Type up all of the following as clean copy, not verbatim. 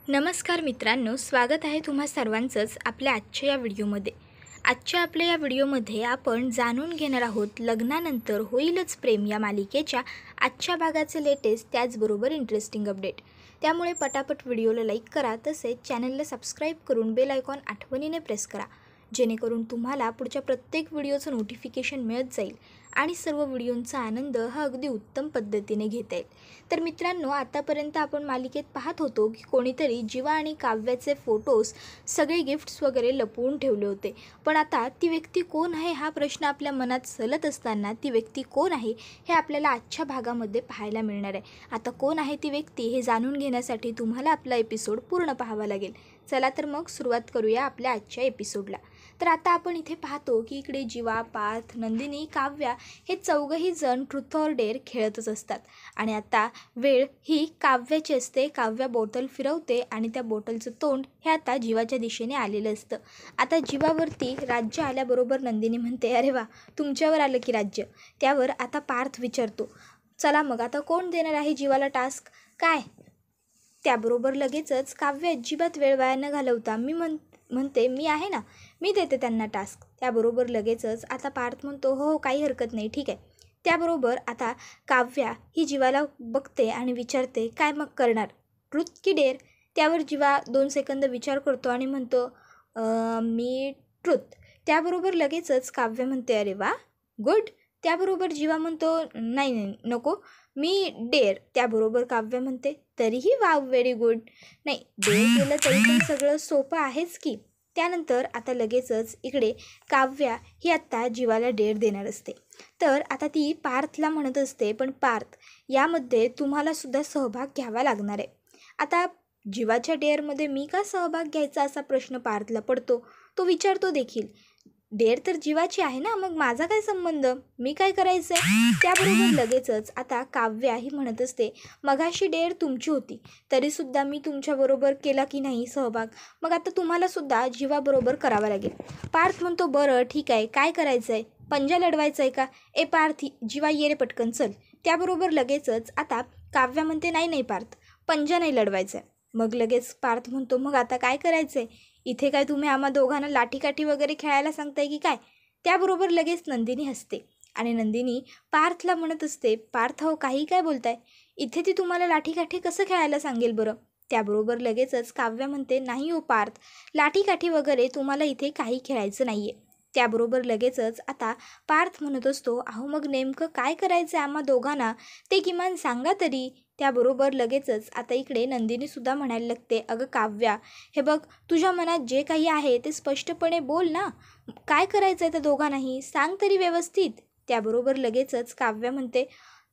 नमस्कार मित्रांनो, स्वागत आहे तुम्हा सर्वांचंच आपल्या आजच्या या व्हिडिओमध्ये. आजच्या आपल्या या व्हिडिओमध्ये आपण जाणून घेणार आहोत लग्नानंतर होईलच प्रेम या मालिकेच्या आजच्या भागाचे लेटेस्ट त्याचबरोबर इंटरेस्टिंग अपडेट. त्यामुळे पटापट व्हिडिओला लाईक करा, तसेच चॅनलला सबस्क्राईब करून बेल आयकॉन आठवणीने प्रेस करा, जेणेकरून तुम्हाला पुढच्या प्रत्येक व्हिडिओचं नोटिफिकेशन मिळत जाईल आणि सर्व व्हिडिओंचा आनंद हा अगदी उत्तम पद्धतीने घेता येईल. तर मित्रांनो, आतापर्यंत आपण मालिकेत पाहत होतो की कोणीतरी जीवा आणि काव्याचे फोटोज, सगळे गिफ्ट्स वगैरे लपवून ठेवले होते. पण आता ती व्यक्ती कोण आहे हा प्रश्न आपल्या मनात सलत असताना ती व्यक्ती कोण आहे हे आपल्याला आजच्या भागामध्ये पाहायला मिळणार आहे. आता कोण आहे ती व्यक्ती हे जाणून घेण्यासाठी तुम्हाला आपला एपिसोड पूर्ण पाहावा लागेल. चला तर मग सुरुवात करूया आपल्या आजच्या एपिसोडला. तर आता आपण इथे पाहतो की इकडे जीवा, पार्थ, नंदिनी, काव्या हे चौघही जण ट्रुथ ऑर डेअर खेळतच असतात. आणि आता वेळ ही काव्याची असते. काव्या बॉटल फिरवते आणि त्या बॉटलचं तोंड हे आता जीवाच्या दिशेने आलेलं असतं. आता जीवावरती राज्य आल्याबरोबर नंदिनी म्हणते, अरे वा, तुमच्यावर आलं की राज्य. त्यावर आता पार्थ विचारतो, चला मग आता कोण देणार आहे जीवाला टास्क काय? त्याबरोबर लगेचच काव्य अजिबात वेळ वाया न घालवता म्हणते मी आहे ना, मी देते त्यांना टास्क. त्याबरोबर लगेचच आता पार्थ म्हणतो, हो काही हरकत नाही, ठीक आहे. त्याबरोबर आता काव्या ही जीवाला बघते आणि विचारते, काय मग करणार, ट्रुथ की डेअर? त्यावर जीवा 2 सेकंद विचार करतो आणि म्हणतो, मी ट्रुथ. त्याबरोबर लगेचच काव्य म्हणते, अरे वा, गुड. त्याबरोबर जीवा म्हणतो, नाही नाही नको, मी डेअर. त्याबरोबर काव्य म्हणते, तरीही वाव, व्हेरी गुड. नाही, डेअर केलं तरी पण सगळं सोपं आहेच की. त्यानंतर आता लगेचच इकडे काव्या ही आत्ता जीवाला डेअर देणार असते. तर आता ती पार्थला म्हणत असते, पण पार्थ, यामध्ये तुम्हालासुद्धा सहभाग घ्यावा लागणार आहे. आता जीवाच्या डेअरमध्ये मी का सहभाग घ्यायचा असा प्रश्न पार्थला पडतो. तो विचारतो देखील, डेअर तर जीवाची आहे ना, मग माझा काय संबंध, मी काय करायचं आहे? त्याबरोबर लगेचच आता काव्या ही म्हणत असते, मगाशी डेअर तुमची होती, तरीसुद्धा मी तुमच्याबरोबर केला की नाही सहभाग, मग आता तुम्हालासुद्धा जीवाबरोबर करावा लागेल. पार्थ म्हणतो, बरं ठीक आहे, काय करायचं आहे, पंजा लढवायचं आहे का? ए पार्थ, जीवा ये रे पटकन चल. त्याबरोबर लगेचच आता काव्या म्हणते, नाही नाही पार्थ, पंजा नाही लढवायचं आहे. मग लगेच पार्थ म्हणतो, मग आता काय करायचं आहे? इथे काय तुम्ही आम्हा दोघांना लाठीकाठी वगैरे खेळायला सांगताय की काय? त्याबरोबर लगेच नंदिनी हसते आणि नंदिनी पार्थला म्हणत असते, पार्थ हो काही काय बोलताय, इथे ती तुम्हाला लाठीकाठी कसं खेळायला सांगेल बरं? त्याबरोबर लगेचच काव्या म्हणते, नाही हो पार्थ, लाठीकाठी वगैरे तुम्हाला इथे काही खेळायचं नाही आहे. त्याबरोबर लगेचच आता पार्थ म्हणत असतो, अहो मग नेमकं काय करायचं आहे आम्हा दोघांना ते किमान सांगा तरी. त्याबरोबर लगेचच आता इकडे नंदिनीसुद्धा म्हणायला लागते, अगं काव्या, हे बघ, तुझ्या मनात जे काही आहे ते स्पष्टपणे बोल ना, काय करायचं आहे त्या दोघांनाही सांग तरी व्यवस्थित. त्याबरोबर लगेचच काव्या म्हणते,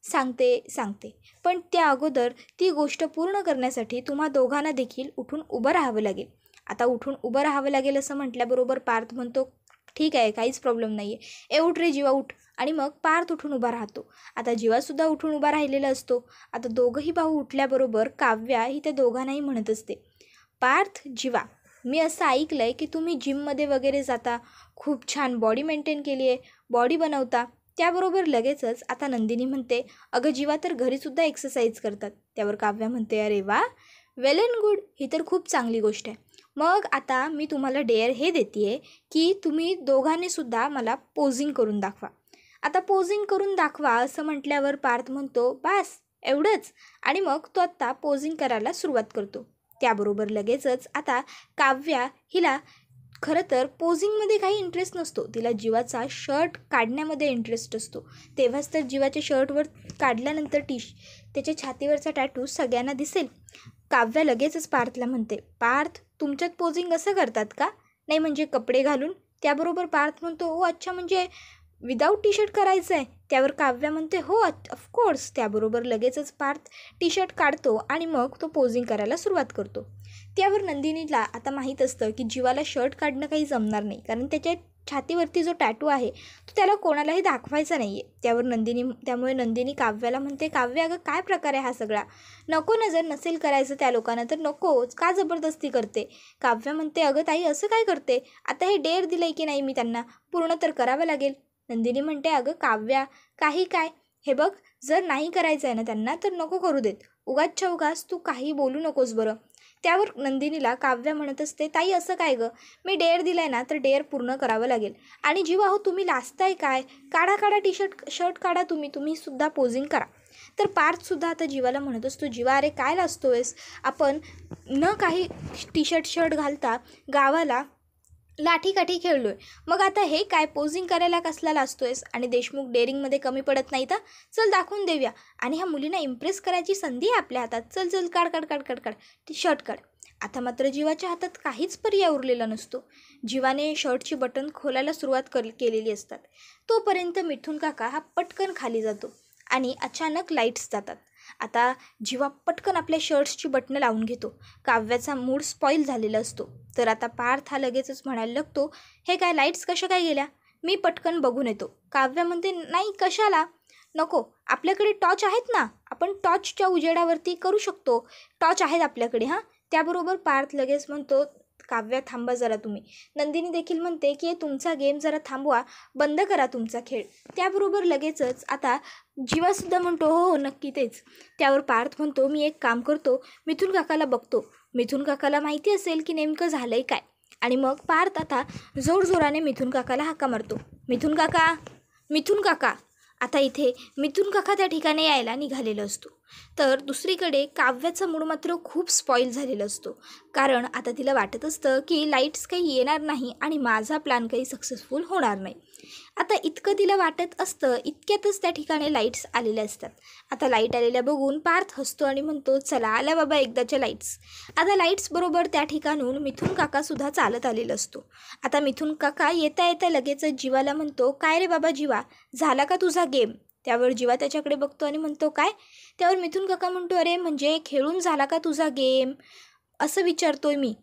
सांगते, पण त्या अगोदर ती गोष्ट पूर्ण करण्यासाठी तुम्हा दोघांना देखील उठून उभं राहावं लागेल. आता उठून उभं राहावं लागेल असं म्हटल्याबरोबर पार्थ म्हणतो, ठीक आहे, काहीच प्रॉब्लेम नाही आहे, उठ रे जीवा उठ. आणि मग पार्थ उठून उभा राहतो. आता जीवासुद्धा उठून उभा राहिलेला असतो. आता दोघंही भाऊ उठल्याबरोबर काव्या ही त्या दोघांनाही म्हणत असते, पार्थ, जीवा, मी असं ऐकलं आहे की तुम्ही जिममध्ये वगैरे जाता, खूप छान बॉडी मेंटेन केली आहे, बॉडी बनवता. त्याबरोबर लगेचच आता नंदिनी म्हणते, अगं जीवा तर घरीसुद्धा एक्सरसाइज करतात. त्यावर काव्या म्हणते, अरे वा, वेल अँड गुड, ही तर खूप चांगली गोष्ट आहे. मग आता मी तुम्हाला डेअर हे देते आहे की तुम्ही दोघांनीसुद्धा मला पोजिंग करून दाखवा. आता पोजिंग करून दाखवा असं म्हटल्यावर पार्थ म्हणतो, बास एवढंच. आणि मग तो आत्ता पोजिंग करायला सुरुवात करतो. त्याबरोबर लगेचच आता काव्या हिला खरं तर पोझिंगमध्ये काही इंटरेस्ट नसतो, तिला जीवाचा शर्ट काढण्यामध्ये इंटरेस्ट असतो. तेव्हाच तर जीवाच्या शर्टवर काढल्यानंतर त्याच्या छातीवरचा टॅटू सगळ्यांना दिसेल. काव्या लगेचच पार्थला म्हणते, पार्थ, तुमच्यात पोझिंग असं करतात का? नाही म्हणजे कपडे घालून? त्याबरोबर पार्थ म्हणतो, ओ अच्छा, म्हणजे विदाऊट टी शर्ट करायचं आहे? त्यावर काव्या म्हणते, हो ऑफकोर्स. त्याबरोबर लगेचच पार्थ टी शर्ट काढतो आणि मग तो पोझिंग करायला सुरुवात करतो. त्यावर नंदिनीला आता माहीत असतं की जीवाला शर्ट काढणं काही जमणार नाही, कारण त्याच्या छातीवरती जो टॅटू आहे तो त्याला कोणालाही दाखवायचा नाही आहे. त्यामुळे नंदिनी काव्याला म्हणते, काव्या अगं काय प्रकार आहे हा सगळा, नको ना, जर नसेल करायचं त्या लोकांना तर नकोच, का जबरदस्ती करते? काव्या म्हणते, अगं ताई असं काय करते, आता हे डेअर दिलं आहे की नाही मी त्यांना, पूर्ण तर करावं लागेल. नंदिनी म्हणते, अगं काव्या काही काय, हे बघ, जर नाही करायचं आहे ना त्यांना तर नको करू देत, उगाचच्या उगाच तू काही बोलू नकोस बरं. त्यावर नंदिनीला काव्या म्हणत असते, ताई असं काय गं, मी डेअर दिलाय ना तर डेअर पूर्ण करावं लागेल. आणि जीवा हो तुम्ही लाजताय काय, काढा शर्ट काढा, तुम्ही सुद्धा पोजिंग करा. तर पार्थसुद्धा आता जीवाला म्हणत असतो, जीवा अरे काय लाजतोयस, आपण न काही शर्ट घालता गावाला लाठीकाठी खेळलोय, मग आता हे काय पोजिंग करायला कसला लाजतोयस. आणि देशमुख डेअरिंगमध्ये कमी पडत नाही तर चल दाखवून देऊया. आणि ह्या मुलींना इम्प्रेस करायची संधी आहे आपल्या हातात. चल काढ ती शर्ट काढ. आता मात्र जीवाच्या हातात काहीच पर्याय उरलेला नसतो. जीवाने शर्टची बटन खोलायला सुरुवात केलेली असतात. तोपर्यंत मिथून काका हा पटकन खाली जातो आणि अचानक लाईट्स जातात. आता जीवा पटकन आपल्या शर्ट्सची बटणं लावून घेतो. काव्याचा मूड स्पॉईल झालेला असतो. तर आता पार्थ हा लगेचच म्हणायला लागतो, हे काय लाईट्स कशा काय गेल्या, मी पटकन बघून येतो. काव्या म्हणते, नाही कशाला, नको, आपल्याकडे टॉर्च आहेत ना, आपण टॉर्चच्या उजेडावरती करू शकतो, टॉर्च आहेत आपल्याकडे. हां, त्याबरोबर पार्थ लगेच म्हणतो, काव्या थांबा जरा तुम्ही. नंदिनी देखील म्हणते की तुमचा गेम जरा थांबवा, बंद करा तुमचा खेळ. त्याबरोबर लगेचच आता जीवासुद्धा म्हणतो, हो नक्की तेच. त्यावर पार्थ म्हणतो, मी एक काम करतो, मिथून काकाला बघतो, मिथून काकाला माहिती असेल की नेमकं झालं आहे काय. आणि मग पार्थ आता जोरजोराने मिथून काकाला हाका मारतो, मिथून काका. आता इथे मिथून काका त्या ठिकाणी यायला निघालेला असतो. तर दुसरीकडे काव्याचा मूड मात्र खूप स्पॉईल झालेला असतो. कारण आता तिला वाटत असतं की लाईट्स काही येणार नाही आणि माझा प्लॅन काही सक्सेसफुल होणार नाही. आता इतकं तिला वाटत असतं, इतक्यातच त्या ठिकाणी लाईट्स आलेल्या असतात. आता लाईट आलेल्या बघून पार्थ हसतो आणि म्हणतो, चला आल्या बाबा एकदाच्या लाईट्स. आता लाईट्स बरोबर त्या ठिकाणून मिथून काकासुद्धा चालत आलेला असतो. आता मिथून काका येता येता लगेचच जीवाला म्हणतो, काय रे बाबा जीवा, झाला का तुझा गेम. त्यावर जीवा त्याच्याकडे बघतो आणि म्हणतो, काय. त्यावर मिथून काका म्हणतो, अरे म्हणजे खेळून झाला का तुझा गेम, असं विचारतोय मी.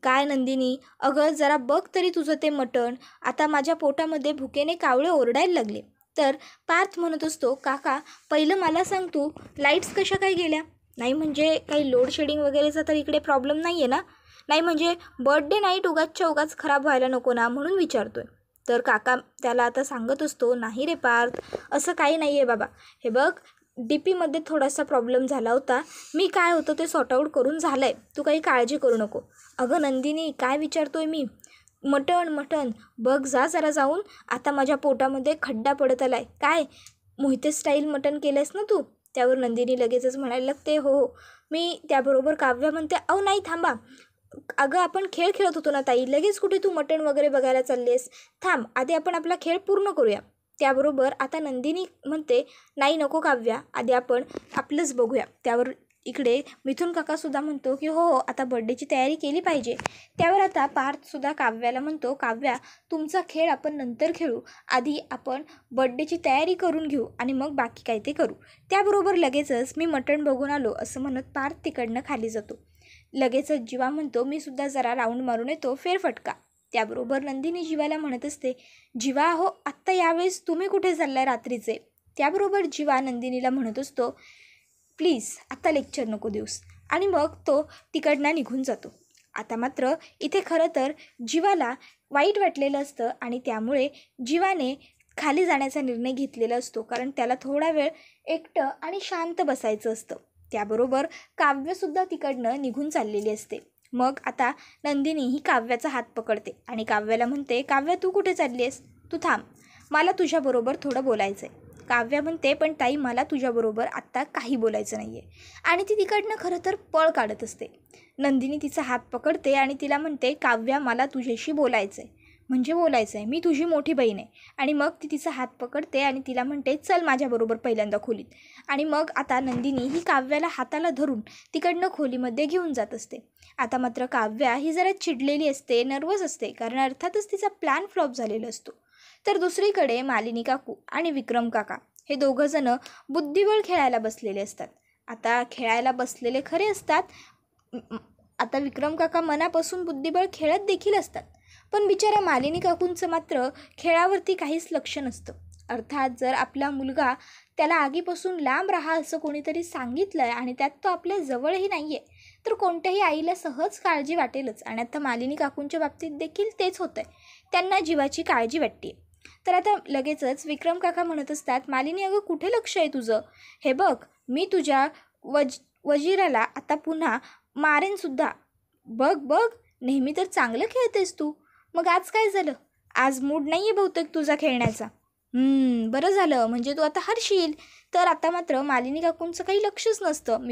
काय नंदिनी, अगं जरा बघ तरी तुझं ते मटण, आता माझ्या पोटामध्ये भुकेने कावळे ओरडायला लागले. तर पार्थ म्हणत असतो, काका पहिलं मला सांग तू, लाईट्स कशा काय गेल्या. नाही म्हणजे काही लोड शेडिंग वगैरेचा तर इकडे प्रॉब्लेम नाही आहे ना. नाही म्हणजे बर्थडे नाईट उगाचच्या उगाच खराब व्हायला नको ना म्हणून विचारतोय. तर काका त्याला आता सांगत असतो, नाही रे पार्थ, असं काही नाही आहे बाबा, हे बघ डीपीमध्ये थोडासा प्रॉब्लेम झाला होता, मी काय होतं ते सॉर्ट आऊट करून झालं आहे, तू काही काळजी करू नको. अगं नंदिनी काय विचारतोय मी, मटण बघ जा जरा जाऊन, आता माझ्या पोटामध्ये खड्डा पडत आला आहे. काय मोहिते स्टाईल मटण केलं आहेस ना तू. त्यावर नंदिनी लगेचच म्हणायला लागते, हो मी. त्याबरोबर काव्या म्हणते, अहो नाही थांबा, अगं आपण खेळ खेळत होतो ना ताई, लगेच कुठे तू मटण वगैरे बघायला चाललीस, थांब आधी आपण आपला खेळ पूर्ण करूया. त्याबरोबर आता नंदिनी म्हणते, नाही नको काव्या, आधी आपण आपलंच बघूया. त्यावर इकडे मिथून काकासुद्धा म्हणतो की हो आता बर्थडेची तयारी केली पाहिजे. त्यावर आता पार्थसुद्धा काव्याला म्हणतो, काव्या तुमचा खेळ आपण नंतर खेळू, आधी आपण बर्थडेची तयारी करून घेऊ आणि मग बाकी काय ते करू. त्याबरोबर लगेचच मी मटण बघून आलो असं म्हणत पार्थ तिकडनं खाली जातो. लगेचच जीवा म्हणतो, मी सुद्धा जरा राऊंड मारून येतो, फेरफटका. त्याबरोबर नंदिनी जीवाला म्हणत असते, जीवा हो आत्ता यावेळेस तुम्ही कुठे चाललाय रात्रीचे. त्याबरोबर जीवा नंदिनीला म्हणत असतो, प्लीज आत्ता लेक्चर नको देऊस. आणि मग तो तिकडनं निघून जातो. आता मात्र इथे खरं तर जीवाला वाईट वाटलेलं असतं आणि त्यामुळे जीवाने खाली जाण्याचा निर्णय घेतलेला असतो. कारण त्याला थोडा वेळ एकटं आणि शांत बसायचं असतं. त्याबरोबर काव्यसुद्धा तिकडनं निघून चाललेली असते. मग आता नंदिनी ही काव्याचा हात पकडते आणि काव्याला म्हणते, काव्या तू कुठे चालली आहेस, तू थांब, मला तुझ्याबरोबर थोडं बोलायचं आहे. काव्या म्हणते, पण ताई मला तुझ्याबरोबर आत्ता काही बोलायचं नाही आहे. आणि ती तिकडनं खरं तर पळ काढत असते. नंदिनी तिचा हात पकडते आणि तिला म्हणते, काव्या मला तुझ्याशी बोलायचं आहे, म्हणजे बोलायचं आहे, मी तुझी मोठी बहीण आहे. आणि मग ती तिचा हात पकडते आणि तिला म्हणते, चल माझ्याबरोबर पहिल्यांदा खोलीत. आणि मग आता नंदिनी ही काव्याला हाताला धरून तिकडनं खोलीमध्ये घेऊन जात असते. आता मात्र काव्या ही जरा चिडलेली असते, नर्वस असते, कारण अर्थातच तिचा प्लॅन फ्लॉप झालेला असतो. तर दुसरीकडे मालिनी काकू आणि विक्रम काका हे दोघंजणं बुद्धिबळ खेळायला बसलेले असतात. आता खेळायला बसलेले खरे असतात, आता विक्रम काका मनापासून बुद्धिबळ खेळत देखील असतात. पण बिचारा मालिनी काकूंचं मात्र खेळावरती काहीच लक्ष नसतं. अर्थात जर आपला मुलगा त्याला आगीपासून लांब राहा असं कोणीतरी सांगितलं आहे आणि त्यात तो आपल्या जवळही नाही आहे, तर कोणत्याही आईला सहज काळजी वाटेलच. आणि आता मालिनी काकूंच्या बाबतीत देखील तेच होतं आहे, त्यांना जीवाची काळजी वाटते. तर आता लगेचच विक्रम काका म्हणत असतात, मालिनी अगं कुठे लक्ष आहे तुझं, हे बघ मी तुझ्या वजिराला आता पुन्हा मारेनसुद्धा. बघ बघ, नेहमी तर चांगलं खेळतेस तू, मग आज काय झालं? आज मूड नाही आहे बहुतेक तुझा खेळण्याचा. बरं झालं, म्हणजे तू आता हरशील. तर आता मात्र मालिनी काकूंचं काही लक्षच नसतं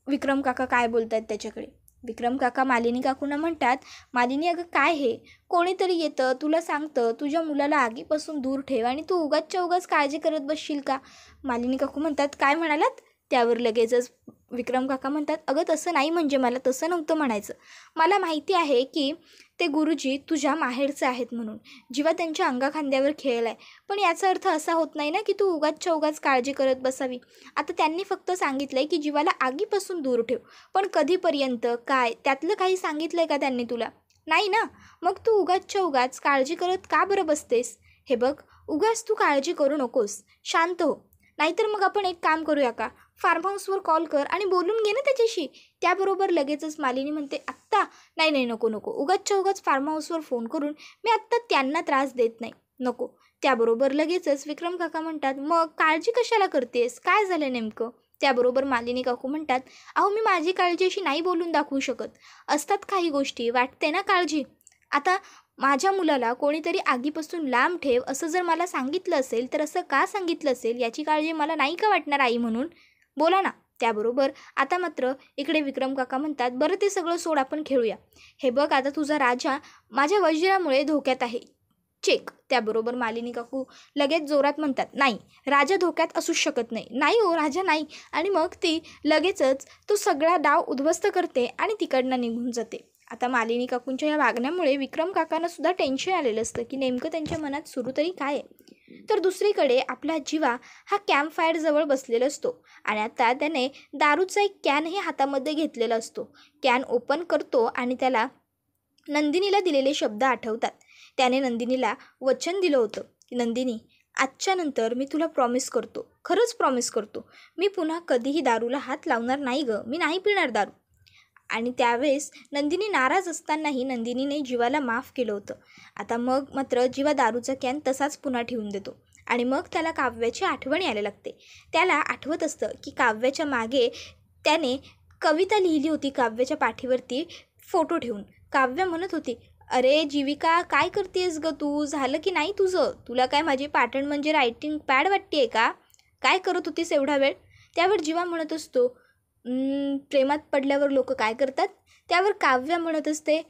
विक्रम काका काय बोलत आहेत त्याच्याकडे. विक्रम काका मालिनी काकूंना म्हणतात, मालिनी अगं काय हे, कोणीतरी येतं तुला सांगतं तुझ्या मुलाला आगीपासून दूर ठेव आणि तू उगाचच्या उगाच काळजी करत बसशील का? मालिनी काकू म्हणतात, काय म्हणालात? त्यावर लगेचच विक्रम काका म्हणतात, अगं तसं नाही, म्हणजे मला तसं नव्हतं म्हणायचं. मला माहिती आहे की ते गुरुजी तुझ्या माहेरचे आहेत म्हणून, जीवा त्यांच्या अंगाखांद्यावर खेळला आहे, पण याचा अर्थ असा होत नाही ना की तू उगाचच्या उगाच काळजी करत बसावी. आता त्यांनी फक्त सांगितलं आहे की जीवाला आगीपासून दूर ठेव, पण कधीपर्यंत काय त्यातलं काही सांगितलं आहे का त्यांनी तुला? नाही ना, मग तू उगाचच्या उगाच काळजी करत का बरं बसतेस? हे बघ, उगाच तू काळजी करू नकोस, शांत हो. नाहीतर मग आपण एक काम करूया का, फार्म हाऊसवर कॉल कर आणि बोलून घे ना त्याच्याशी. त्याबरोबर लगेचच मालिनी म्हणते, आत्ता नाही नाही, नको नको, उगाचच्या उगाच फार्म हाऊसवर फोन करून मी आत्ता त्यांना त्रास देत नाही, नको. त्याबरोबर लगेचच विक्रम काका म्हणतात, मग काळजी कशाला करतेस, काय झालं नेमकं? त्याबरोबर मालिनी काकू म्हणतात, अहो मी माझी काळजी अशी नाही बोलून दाखवू शकत, असतात काही गोष्टी, वाटते ना काळजी. आता माझ्या मुलाला कोणीतरी आगीपासून लांब ठेव असं जर मला सांगितलं असेल तर असं का सांगितलं असेल याची काळजी मला नाही का वाटणार आई म्हणून? बोला ना. त्याबरोबर आता मात्र इकडे विक्रम काका म्हणतात, बरं ते सगळं सोड, आपण खेळूया. हे बघ, आता तुझा राजा माझ्या वजिरामुळे धोक्यात आहे, चेक. त्याबरोबर मालिनी काकू लगेच जोरात म्हणतात, नाही, राजा धोक्यात असूच शकत नाही, नाही हो राजा नाही. आणि मग ती लगेचच तो सगळा डाव उद्ध्वस्त करते आणि तिकडनं निघून जाते. आता मालिनी काकूंच्या या वागण्यामुळे विक्रम काकांना सुद्धा टेन्शन आलेलं असतं की नेमकं त्यांच्या मनात सुरू तरी काय आहे. तर दुसरीकडे आपला जीवा हा कॅम्प फायरजवळ बसलेला असतो आणि आता त्याने दारूचा एक कॅनही हातामध्ये घेतलेला असतो. कॅन ओपन करतो आणि त्याला नंदिनीला दिलेले शब्द आठवतात. त्याने नंदिनीला वचन दिलं होतं की नंदिनी, आजच्या नंतर मी तुला प्रॉमिस करतो, खरंच प्रॉमिस करतो, मी पुन्हा कधीही दारूला हात लावणार नाही गं, मी नाही पिणार दारू. आणि त्यावेळेस नंदिनी नाराज असतानाही नंदिनीने जीवाला माफ केलं होतं. आता मग मात्र जीवा दारूचा कॅन तसाच पुन्हा ठेवून देतो आणि मग त्याला काव्याची आठवण यायला लागते. त्याला आठवत असतं की काव्याच्या मागे त्याने कविता लिहिली होती, काव्याच्या पाठीवरती फोटो ठेवून. काव्या म्हणत होती, अरे जीविका, काय करतेस गं तू, झालं की नाही तुझं? तुला काय माझी पाटण म्हणजे रायटिंग पॅड वाटते का? काय करत होतीस एवढा वेळ? त्यावर जीवा म्हणत असतो, प्रेमात पडल्यावर लोक काय करतात? त्यावर काव्या म्हणत असते,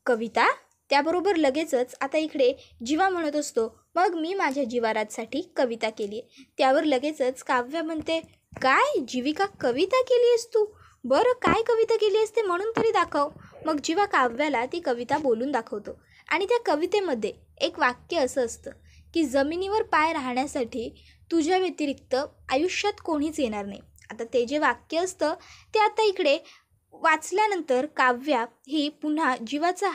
कविता. त्याबरोबर लगेचच आता इकडे जीवा म्हणत असतो, मग मी माझ्या जीवाराजसाठी कविता केली आहे. त्यावर लगेचच काव्या म्हणते, काय जीविका, कविता केली आहेस तू? बरं, काय कविता केली असते म्हणून तरी दाखव. मग जीवा काव्याला ती कविता बोलून दाखवतो आणि त्या कवितेमध्ये एक वाक्य असं असतं की जमिनीवर पाय राहण्यासाठी तुझ्या व्यतिरिक्त आयुष्यात कोणीच येणार नाही. आता ते जे वाक्य असतं ते आता इकडे वाचल्यानंतर काव्या ही पुन्हा जीवाचा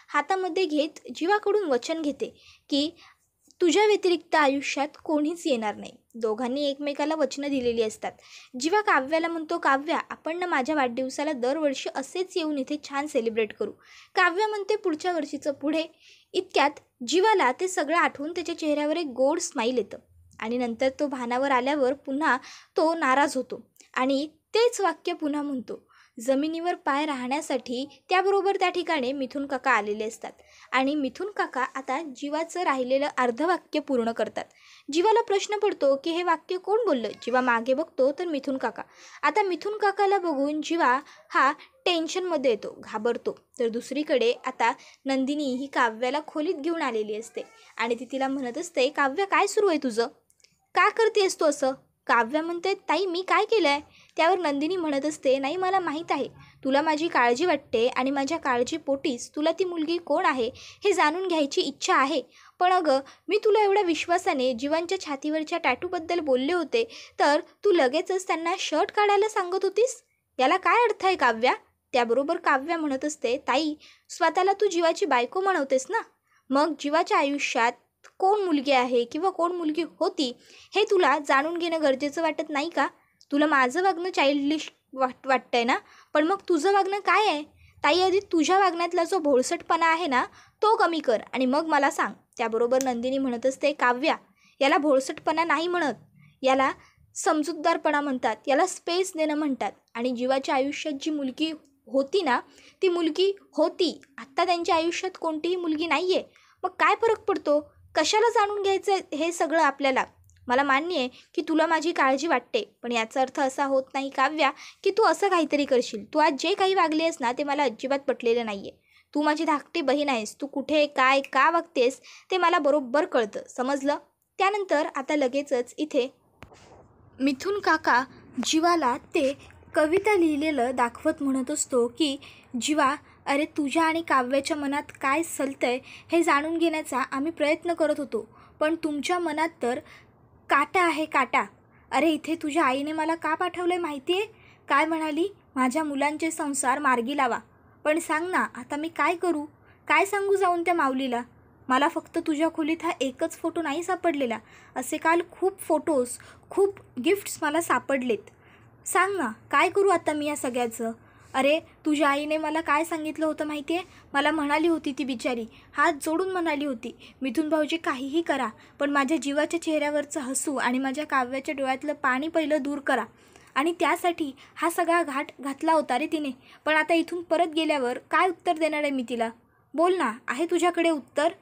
हातामध्ये घेत जीवाकडून वचन घेते की तुझ्या व्यतिरिक्त आयुष्यात कोणीच येणार नाही. दोघांनी एकमेकाला वचनं दिलेली असतात. जीवा काव्याला म्हणतो, काव्या, आपण ना माझ्या वाढदिवसाला दरवर्षी असेच येऊन इथे छान सेलिब्रेट करू. काव्या म्हणते, पुढच्या वर्षीचं पुढे. इतक्यात जीवाला ते सगळं आठवून त्याच्या चेहऱ्यावर एक गोड स्माईल येतं आणि नंतर तो भानावर आल्यावर पुन्हा तो नाराज होतो आणि तेच वाक्य पुन्हा म्हणतो. जमिनीवर पाय राहण्यासाठी त्याबरोबर त्या ठिकाणी मिथुन काका आलेले असतात आणि मिथुन काका आता जीवाचं राहिलेलं अर्धवाक्य पूर्ण करतात. जीवाला प्रश्न पडतो की हे वाक्य कोण बोललं? जीवा मागे बघतो तर मिथुन काका. आता मिथुन काकाला बघून जीवा हा टेन्शनमध्ये येतो, घाबरतो. तर दुसरीकडे आता नंदिनी ही काव्याला खोलीत घेऊन आलेली असते आणि ती तिला म्हणत असते, काव्या, काय सुरू आहे तुझं? का करतेस तू असं? काव्या म्हणते, ताई, मी काय केलं आहे? त्यावर नंदिनी म्हणत असते, नाही, मला माहीत आहे तुला माझी काळजी वाटते आणि माझ्या काळजीपोटीच तुला ती मुलगी कोण आहे हे जाणून घ्यायची इच्छा आहे. पण अगं, मी तुला एवढ्या विश्वासाने जीवांच्या छातीवरच्या टॅटूबद्दल बोलले होते तर तू लगेचच त्यांना शर्ट काढायला सांगत होतीस. याला काय अर्थ आहे काव्या? त्याबरोबर काव्या म्हणत असते, ताई, स्वतःला तू जीवाची बायको म्हणवतेस ना, मग जीवाच्या आयुष्यात कोण मुलगी आहे किंवा कोण मुलगी होती हे तुला जाणून घेणं गरजेचं वाटत नाही का? तुला माझं वागणं चाइल्डिश वाटतंय ना, पण मग तुझं वागणं काय आहे? ताई, आधी तुझ्या वागण्यातला जो भोळसटपणा आहे ना तो कमी कर आणि मग मला सांग. त्याबरोबर नंदिनी म्हणत असते, काव्या, याला भोळसटपणा नाही म्हणत, याला समजूतदारपणा म्हणतात, याला स्पेस देणं म्हणतात. आणि जीवाच्या आयुष्यात जी मुलगी होती ना, ती मुलगी होती. आत्ता त्यांच्या आयुष्यात कोणतीही मुलगी नाही आहे. मग काय फरक पडतो? कशाला जाणून घ्यायचं हे सगळं आपल्याला? मला मान्य आहे की तुला माझी काळजी वाटते, पण याचा अर्थ असा होत नाही काव्या की तू असं काहीतरी करशील. तू आज जे काही वागली आहेस ना, ते मला अजिबात पटलेलं नाही आहे. तू माझी धाकटी बहीण आहेस. तू कुठे काय का वागतेस ते मला बरोबर कळतं, समजलं? त्यानंतर आता लगेचच इथे मिथुन काका जीवाला ते कविता लिहिलेलं दाखवत म्हणत असतो की जीवा, अरे तुझ्या आणि काव्याच्या मनात काय चालतंय हे जाणून घेण्याचा आम्ही प्रयत्न करत होतो, पण तुमच्या मनात तर काटा आहे, काटा. अरे इथे तुझ्या आईने मला का पाठवलं आहे माहिती आहे? काय म्हणाली? माझ्या मुलांचे संसार मार्गी लावा. पण सांग ना, आता मी काय करू? काय सांगू जाऊन त्या माऊलीला? मला फक्त तुझ्या खोलीत हा एकच फोटो नाही सापडलेला, असे काल खूप फोटोज, खूप गिफ्ट्स मला सापडलेत. सांग ना, काय करू आता मी या सगळ्याचं? अरे तुझ्या आईने मला काय सांगितलं होतं माहिती आहे? मला म्हणाली होती ती बिचारी, हात जोडून म्हणाली होती, मिथुन भाऊजी काहीही करा, पण माझ्या जीवाच्या चेहऱ्यावरचं हसू आणि माझ्या काव्याच्या डोळ्यातलं पाणी पहिलं दूर करा. आणि त्यासाठी हा सगळा घाट घातला होता रे तिने. पण आता इथून परत गेल्यावर काय उत्तर देणार आहे मी तिला? बोल ना, आहे तुझ्याकडे उत्तर?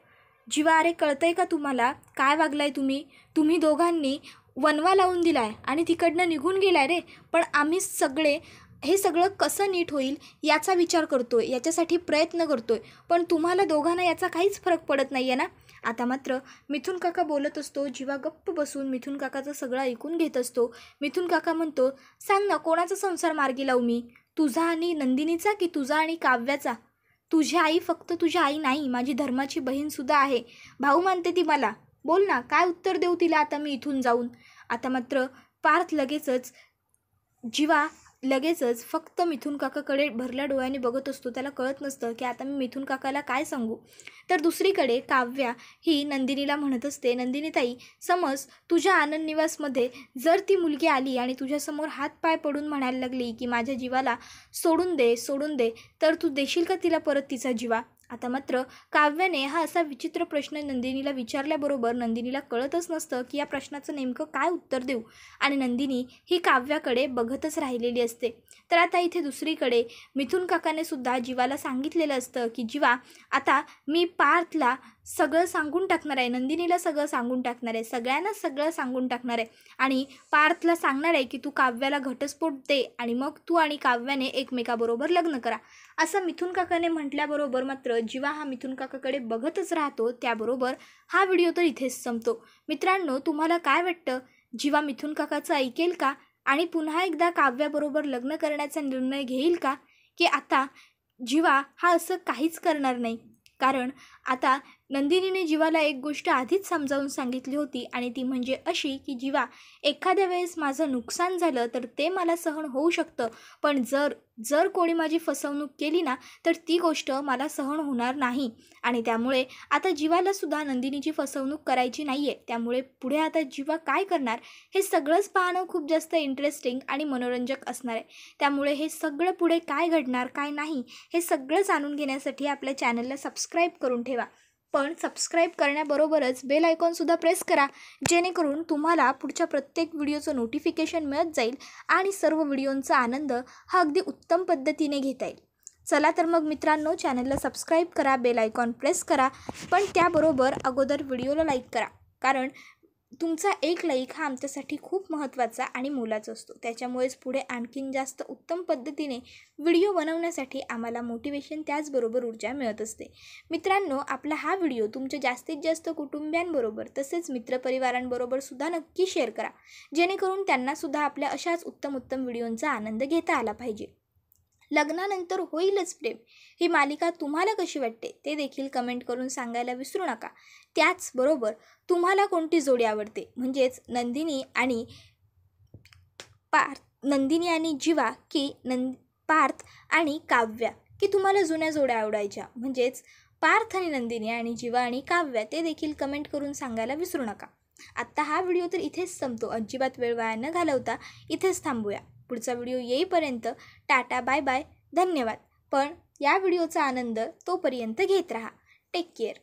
जीवा, अरे कळतंय का तुम्हाला काय वागलाय तुम्ही? तुम्ही दोघांनी वनवा लावून दिलाय आणि तिकडनं निघून गेलाय रे. पण आम्ही सगळे हे सगळं कसं नीट होईल याचा विचार करतोय, याच्यासाठी प्रयत्न करतोय, पण तुम्हाला दोघांना याचा काहीच फरक पडत नाही आहे ना. आता मात्र मिथुन काका बोलत असतो. जीवा गप्प बसून मिथुन काकाचं सगळं ऐकून घेत असतो. मिथुन काका म्हणतो, सांग ना, कोणाचा संसार मार्गी लावू मी? तुझा आणि नंदिनीचा की तुझा आणि काव्याचा? तुझी आई फक्त तुझी आई नाही, माझी धर्माची बहीणसुद्धा आहे. भाऊ मानते ती मला. बोल ना, काय उत्तर देऊ तिला आता मी इथून जाऊन? आता मात्र पार्थ लगेचच फक्त मिथुन काकाकडे भरल्या डोळ्याने बघत असतो. त्याला कळत नसतं की आता मी मिथुन काकाला काय सांगू. तर दुसरीकडे काव्या ही नंदिनीला म्हणत असते, नंदिनी ताई, समज तुझ्या आनंद निवासमध्ये जर ती मुलगी आली आणि तुझ्यासमोर हात पाय पडून म्हणायला लागली की माझ्या जीवाला सोडून दे, तर तू देशील का तिला परत तिचा जीवा? आता मात्र काव्याने हा असा विचित्र प्रश्न नंदिनीला विचारल्याबरोबर नंदिनीला कळतच नसतं की या प्रश्नाचं नेमकं काय उत्तर देऊ, आणि नंदिनी ही काव्याकडे बघतच राहिलेली असते. तर आता इथे दुसरीकडे मिथुन काकाने सुद्धा जीवाला सांगितलेलं असतं की जीवा, आता मी पार्थला सगळं सांगून टाकणार आहे, नंदिनीला सगळं सांगून टाकणार आहे, सगळ्यांना सगळं सांगून टाकणार आहे, आणि पार्थला सांगणार आहे की तू काव्याला घटस्फोट दे आणि मग तू आणि काव्याने एकमेकाबरोबर लग्न करा. असं मिथुन काकाने म्हटल्याबरोबर मात्र जीवा हा मिथुन काकाकडे बघतच राहतो. त्याबरोबर हा व्हिडिओ तर इथेच संपतो. मित्रांनो, तुम्हाला काय वाटतं? जीवा मिथुन काकाचं ऐकेल का आणि पुन्हा एकदा काव्याबरोबर लग्न करण्याचा निर्णय घेईल का, की आता जीवा हा असं काहीच करणार नाही? कारण आता नंदिनीने जीवाला एक गोष्ट आधीच समजावून सांगितली होती, आणि ती म्हणजे अशी की जीवा, एखाद्या वेळेस माझं नुकसान झालं तर ते मला सहन होऊ शकतं, पण जर कोणी माझी फसवणूक केली ना, तर ती गोष्ट मला सहन होणार नाही. आणि त्यामुळे आता जीवाला सुद्धा नंदिनीची फसवणूक करायची नाही आहे. त्यामुळे पुढे आता जीवा काय करणार हे सगळंच पाहणं खूप जास्त इंटरेस्टिंग आणि मनोरंजक असणार आहे. त्यामुळे हे सगळं पुढे काय घडणार काय नाही हे सगळं जाणून घेण्यासाठी आपल्या चॅनलला सबस्क्राईब करून ठेवा. पण सबस्क्राईब करण्याबरोबरच बेल आयकॉनसुद्धा प्रेस करा, जेणेकरून तुम्हाला पुढच्या प्रत्येक व्हिडिओचं नोटिफिकेशन मिळत जाईल आणि सर्व व्हिडिओंचा आनंद हा अगदी उत्तम पद्धतीने घेता येईल. चला तर मग मित्रांनो, चॅनलला सबस्क्राईब करा, बेल आयकॉन प्रेस करा, पण त्याबरोबर अगोदर व्हिडिओला लाईक करा, कारण तुमचा एक लाईक हा आमच्यासाठी खूप महत्त्वाचा आणि मोलाचा असतो. त्याच्यामुळेच पुढे आणखीन जास्त उत्तम पद्धतीने व्हिडिओ बनवण्यासाठी आम्हाला मोटिवेशन त्याचबरोबर ऊर्जा मिळत असते. मित्रांनो, आपला हा व्हिडिओ तुमच्या जास्तीत जास्त कुटुंबियांबरोबर तसेच मित्रपरिवारांबरोबर सुद्धा नक्की शेअर करा, जेणेकरून त्यांनासुद्धा आपल्या अशाच उत्तम व्हिडिओंचा आनंद घेता आला पाहिजे. लग्नानंतर होईलच प्रेम ही मालिका तुम्हाला कशी वाटते ते देखील कमेंट करून सांगायला विसरू नका. त्याचबरोबर तुम्हाला कोणती जोडी आवडते, म्हणजेच नंदिनी आणि जीवा की पार्थ आणि काव्या, की तुम्हाला जुन्या जोड्या आवडायच्या, म्हणजेच पार्थ आणि नंदिनी आणि जीवा आणि काव्या, ते देखील कमेंट करून सांगायला विसरू नका. आत्ता हा व्हिडिओ तर इथेच संपतो. अजिबात वेळ वाया न घालवता इथेच थांबूया. पुढचा व्हिडिओ येईपर्यंत टाटा, बाय बाय, धन्यवाद. पण या व्हिडिओचा आनंद तोपर्यंत घेत राहा. Take care.